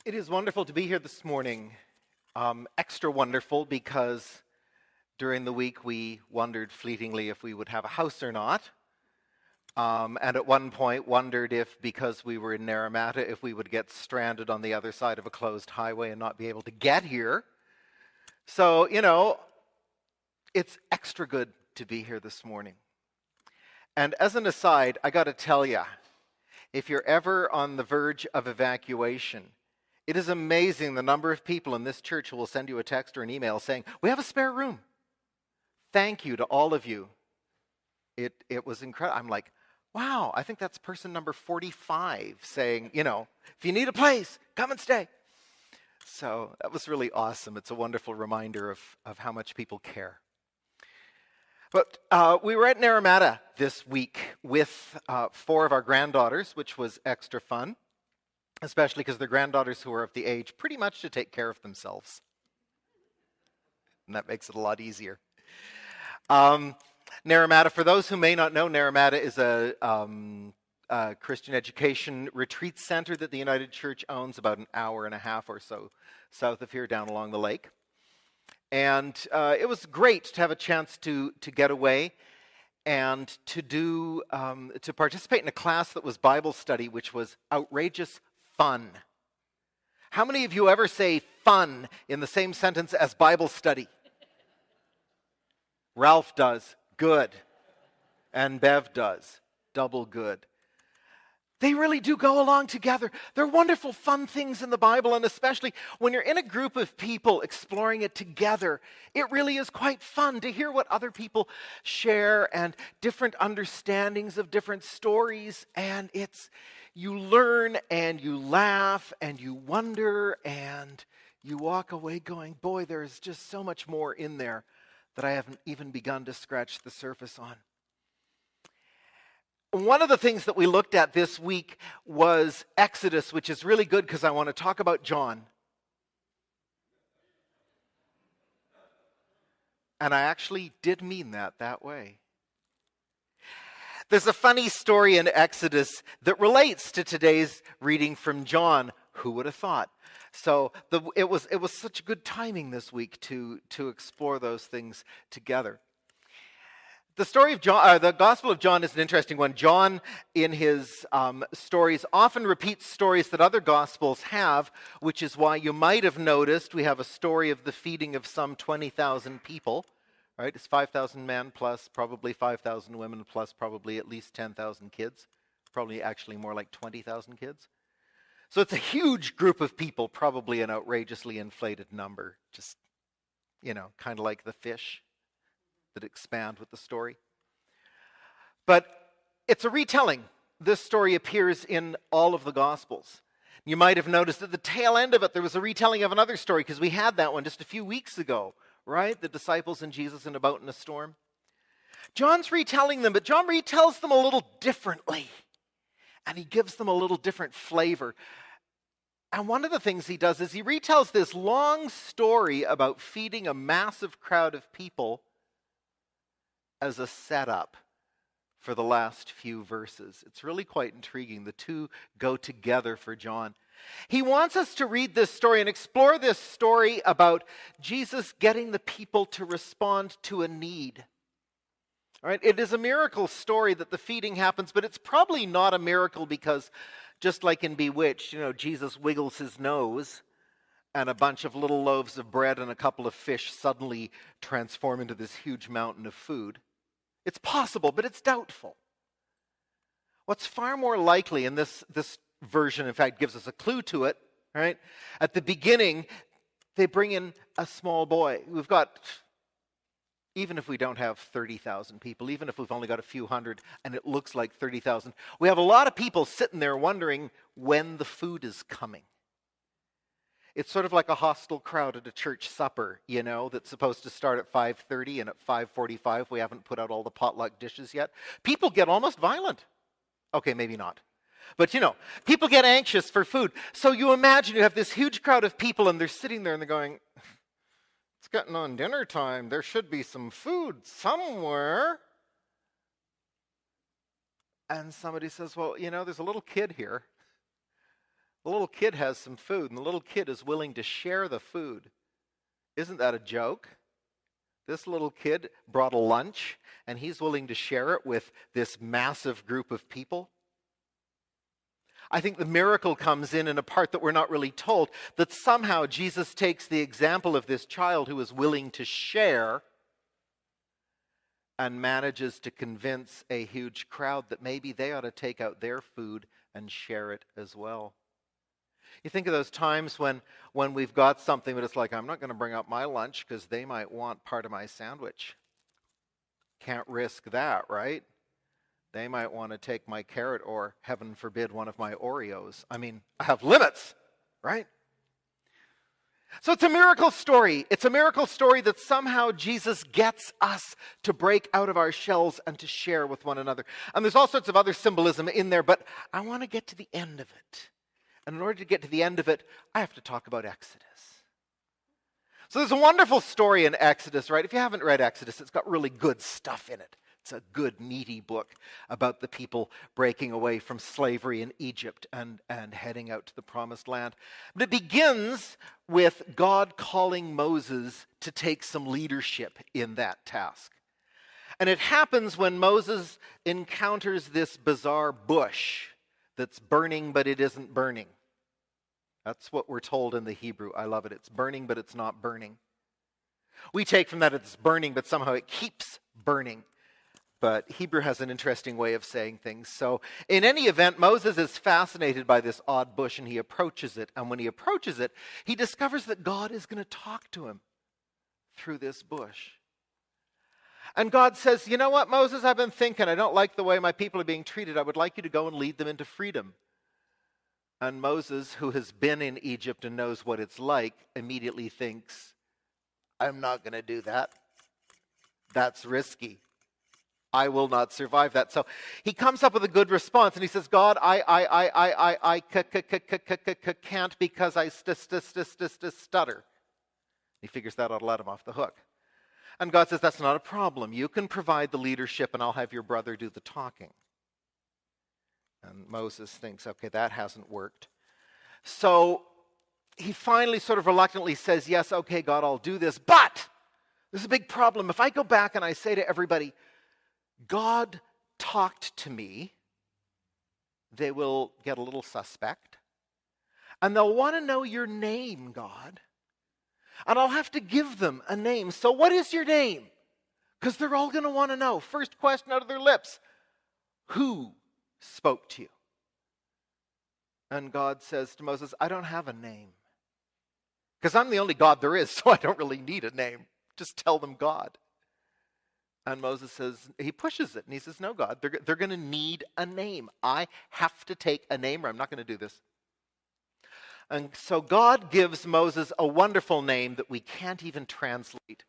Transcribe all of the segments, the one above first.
It is wonderful to be here this morning. Extra wonderful because during the week we wondered fleetingly if we would have a house or not. And at one point wondered if, because we were in Naramata, if we would get stranded on the other side of a closed highway and not be able to get here. So, it's extra good to be here this morning. And as an aside, I got to tell you, if you're ever on the verge of evacuation, it is amazing the number of people in this church who will send you a text or an email saying, "We have a spare room." Thank you to all of you. It was incredible. I'm like, wow, I think that's person number 45 saying, if you need a place, come and stay. So that was really awesome. It's a wonderful reminder of how much people care. But we were at Naramata this week with 4 of our granddaughters, which was extra fun, especially because they're granddaughters who are of the age pretty much to take care of themselves. And that makes it a lot easier. Naramata, for those who may not know, Naramata is a Christian education retreat center that the United Church owns about an hour and a half or so south of here, down along the lake. And it was great to have a chance to get away and to participate in a class that was Bible study, which was outrageous fun. How many of you ever say fun in the same sentence as Bible study? Ralph does. Good. And Bev does. Double good. They really do go along together. They're wonderful, fun things in the Bible, and especially when you're in a group of people exploring it together, it really is quite fun to hear what other people share and different understandings of different stories, and you learn and you laugh and you wonder and you walk away going, boy, there's just so much more in there that I haven't even begun to scratch the surface on. One of the things that we looked at this week was Exodus, which is really good because I want to talk about John. And I actually did mean that way. There's a funny story in Exodus that relates to today's reading from John. Who would have thought? So it was such good timing this week to explore those things together. The story of John, the Gospel of John is an interesting one. John, in his stories, often repeats stories that other Gospels have, which is why you might have noticed we have a story of the feeding of some 20,000 people. Right? It's 5,000 men plus probably 5,000 women plus probably at least 10,000 kids. Probably actually more like 20,000 kids. So it's a huge group of people, probably an outrageously inflated number. Just, kind of like the fish that expand with the story. But it's a retelling. This story appears in all of the Gospels. You might have noticed at the tail end of it, there was a retelling of another story, because we had that one just a few weeks ago, right? The disciples and Jesus in a boat in a storm. John's retelling them, but John retells them a little differently. And he gives them a little different flavor. And one of the things he does is he retells this long story about feeding a massive crowd of people as a setup for the last few verses. It's really quite intriguing. The two go together for John. He wants us to read this story and explore this story about Jesus getting the people to respond to a need. All right, it is a miracle story that the feeding happens, but it's probably not a miracle because, just like in Bewitched, Jesus wiggles his nose and a bunch of little loaves of bread and a couple of fish suddenly transform into this huge mountain of food. It's possible, but it's doubtful. What's far more likely, and this version, in fact, gives us a clue to it, right? At the beginning, they bring in a small boy. We've got, even if we don't have 30,000 people, even if we've only got a few hundred and it looks like 30,000, we have a lot of people sitting there wondering when the food is coming. It's sort of like a hostile crowd at a church supper, that's supposed to start at 5:30 and at 5:45 we haven't put out all the potluck dishes yet. People get almost violent. Okay, maybe not. But people get anxious for food. So you imagine you have this huge crowd of people and they're sitting there and they're going, it's getting on dinner time. There should be some food somewhere. And somebody says, well, there's a little kid here The little kid has some food, and the little kid is willing to share the food. Isn't that a joke? This little kid brought a lunch, and he's willing to share it with this massive group of people. I think the miracle comes in a part that we're not really told, that somehow Jesus takes the example of this child who is willing to share and manages to convince a huge crowd that maybe they ought to take out their food and share it as well. You think of those times when we've got something, but it's like, I'm not going to bring out my lunch because they might want part of my sandwich. Can't risk that, right? They might want to take my carrot or, heaven forbid, one of my Oreos. I mean, I have limits, right? So it's a miracle story. It's a miracle story that somehow Jesus gets us to break out of our shells and to share with one another. And there's all sorts of other symbolism in there, but I want to get to the end of it. And in order to get to the end of it, I have to talk about Exodus. So there's a wonderful story in Exodus, right? If you haven't read Exodus, it's got really good stuff in it. It's a good, meaty book about the people breaking away from slavery in Egypt and heading out to the promised land. But it begins with God calling Moses to take some leadership in that task. And it happens when Moses encounters this bizarre bush that's burning, but it isn't burning. That's what we're told in the Hebrew. I love it. It's burning, but it's not burning. We take from that it's burning, but somehow it keeps burning. But Hebrew has an interesting way of saying things. So in any event, Moses is fascinated by this odd bush, and he approaches it. And when he approaches it, he discovers that God is going to talk to him through this bush. And God says, you know what, Moses, I've been thinking, I don't like the way my people are being treated. I would like you to go and lead them into freedom. And Moses, who has been in Egypt and knows what it's like, immediately thinks, I'm not going to do that. That's risky. I will not survive that. So he comes up with a good response, and he says, God, I can't because I stutter. He figures that ought to let him off the hook. And God says, that's not a problem. You can provide the leadership, and I'll have your brother do the talking. And Moses thinks, okay, that hasn't worked. So he finally sort of reluctantly says, yes, okay, God, I'll do this. But there's a big problem. If I go back and I say to everybody, God talked to me, they will get a little suspect. And they'll want to know your name, God. And I'll have to give them a name. So what is your name? Because they're all going to want to know. First question out of their lips. Who spoke to you? And God says to Moses, I don't have a name. Because I'm the only God there is, so I don't really need a name. Just tell them God. And Moses says, he pushes it, and he says, no, God, they're going to need a name. I have to take a name, or I'm not going to do this. And so God gives Moses a wonderful name that we can't even translate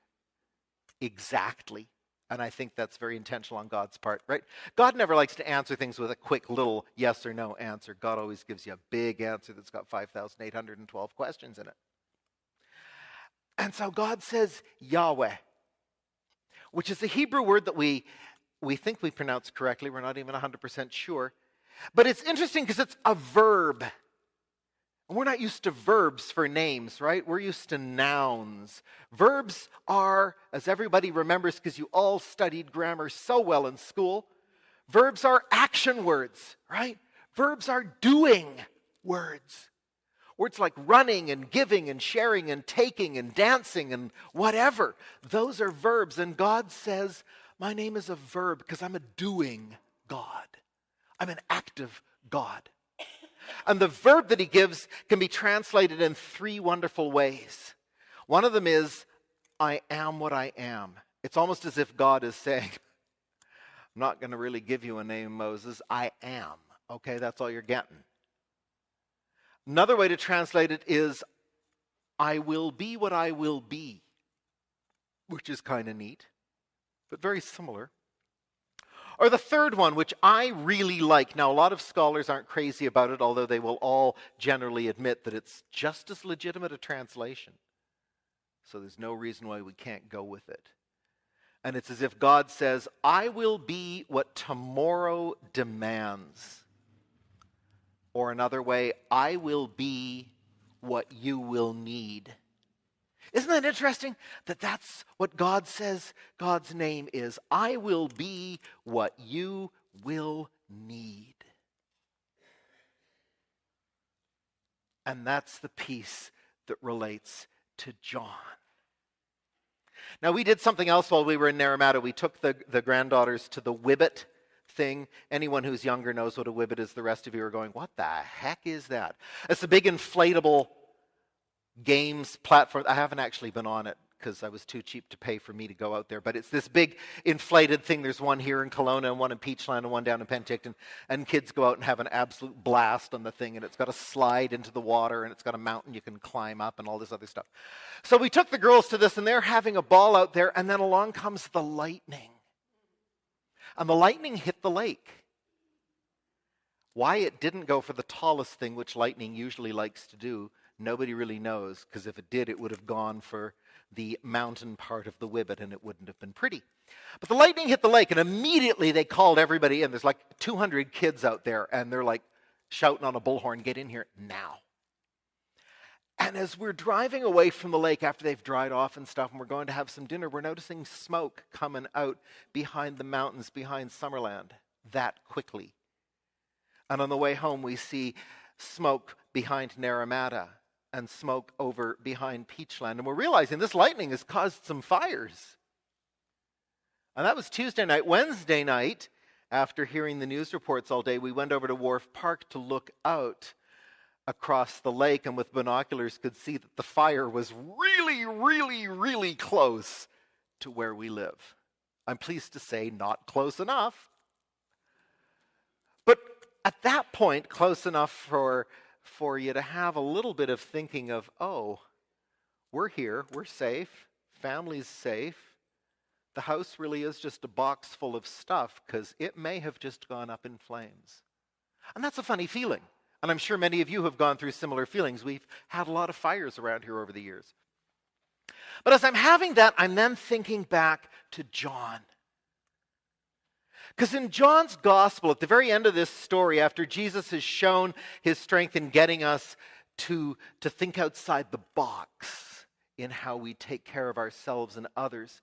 exactly. And I think that's very intentional on God's part, right? God never likes to answer things with a quick little yes or no answer. God always gives you a big answer that's got 5,812 questions in it. And so God says Yahweh, which is a Hebrew word that we think we pronounce correctly. We're not even 100% sure. But it's interesting because it's a verb. And we're not used to verbs for names, right? We're used to nouns. Verbs are, as everybody remembers because you all studied grammar so well in school, verbs are action words, right? Verbs are doing words. Words like running and giving and sharing and taking and dancing and whatever. Those are verbs. And God says, my name is a verb because I'm a doing God. I'm an active God. And the verb that he gives can be translated in three wonderful ways. One of them is, I am what I am. It's almost as if God is saying, I'm not going to really give you a name, Moses. I am. Okay, that's all you're getting. Another way to translate it is, I will be what I will be, which is kind of neat, but very similar. Or the third one, which I really like. Now, a lot of scholars aren't crazy about it, although they will all generally admit that it's just as legitimate a translation. So there's no reason why we can't go with it. And it's as if God says, I will be what tomorrow demands. Or another way, I will be what you will need. Isn't that interesting? That's what God says God's name is. I will be what you will need. And that's the piece that relates to John. Now, we did something else while we were in Naramata. We took the granddaughters to the Whibbit thing. Anyone who's younger knows what a Whibbit is. The rest of you are going, what the heck is that? It's a big inflatable games platform. I haven't actually been on it because I was too cheap to pay for me to go out there. But it's this big inflated thing. There's one here in Kelowna and one in Peachland and one down in Penticton. And kids go out and have an absolute blast on the thing. And it's got a slide into the water and it's got a mountain you can climb up and all this other stuff. So we took the girls to this and they're having a ball out there. And then along comes the lightning. And the lightning hit the lake. Why it didn't go for the tallest thing, which lightning usually likes to do, nobody really knows, because if it did, it would have gone for the mountain part of the Whibbit, and it wouldn't have been pretty. But the lightning hit the lake, and immediately they called everybody in. There's like 200 kids out there, and they're like shouting on a bullhorn, get in here now. And as we're driving away from the lake after they've dried off and stuff, and we're going to have some dinner, we're noticing smoke coming out behind the mountains, behind Summerland, that quickly. And on the way home, we see smoke behind Naramata and smoke over behind Peachland. And we're realizing this lightning has caused some fires. And that was Tuesday night. Wednesday night, after hearing the news reports all day, we went over to Wharf Park to look out across the lake, and with binoculars could see that the fire was really, really, really close to where we live. I'm pleased to say not close enough. But at that point, close enough for you to have a little bit of thinking of, oh, we're here, we're safe, family's safe. The house really is just a box full of stuff because it may have just gone up in flames. And that's a funny feeling. And I'm sure many of you have gone through similar feelings. We've had a lot of fires around here over the years. But as I'm having that, I'm then thinking back to John. Because in John's gospel, at the very end of this story, after Jesus has shown his strength in getting us to think outside the box in how we take care of ourselves and others,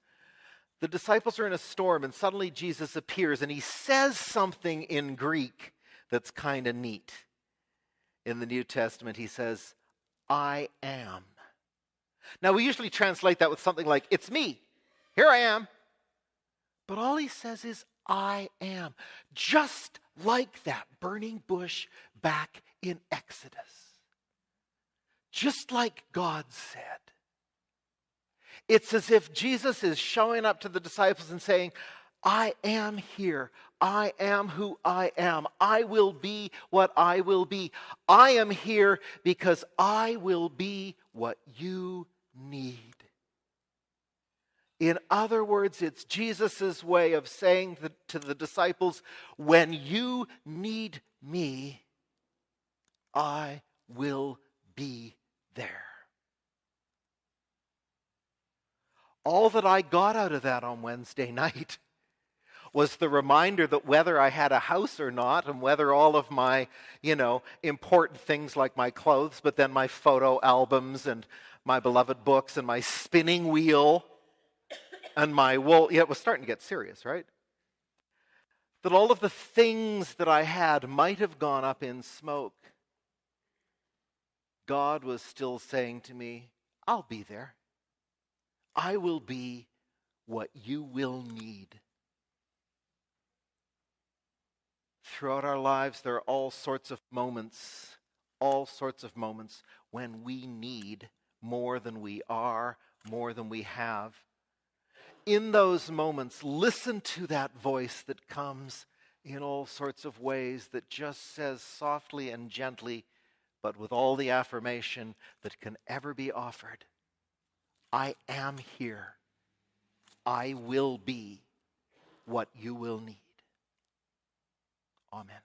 the disciples are in a storm and suddenly Jesus appears and he says something in Greek that's kind of neat. In the New Testament, he says, I am. Now, we usually translate that with something like, it's me. Here I am. But all he says is, I am. Just like that burning bush back in Exodus. Just like God said. It's as if Jesus is showing up to the disciples and saying, I am here. I am who I am. I will be what I will be. I am here because I will be what you need. In other words, it's Jesus' way of saying to the disciples, when you need me, I will be there. All that I got out of that on Wednesday night was the reminder that whether I had a house or not, and whether all of my, important things like my clothes, but then my photo albums and my beloved books and my spinning wheel and my wool, it was starting to get serious, right? That all of the things that I had might have gone up in smoke. God was still saying to me, I'll be there. I will be what you will need. Throughout our lives, there are all sorts of moments when we need more than we are, more than we have. In those moments, listen to that voice that comes in all sorts of ways that just says softly and gently, but with all the affirmation that can ever be offered, I am here. I will be what you will need. Amen.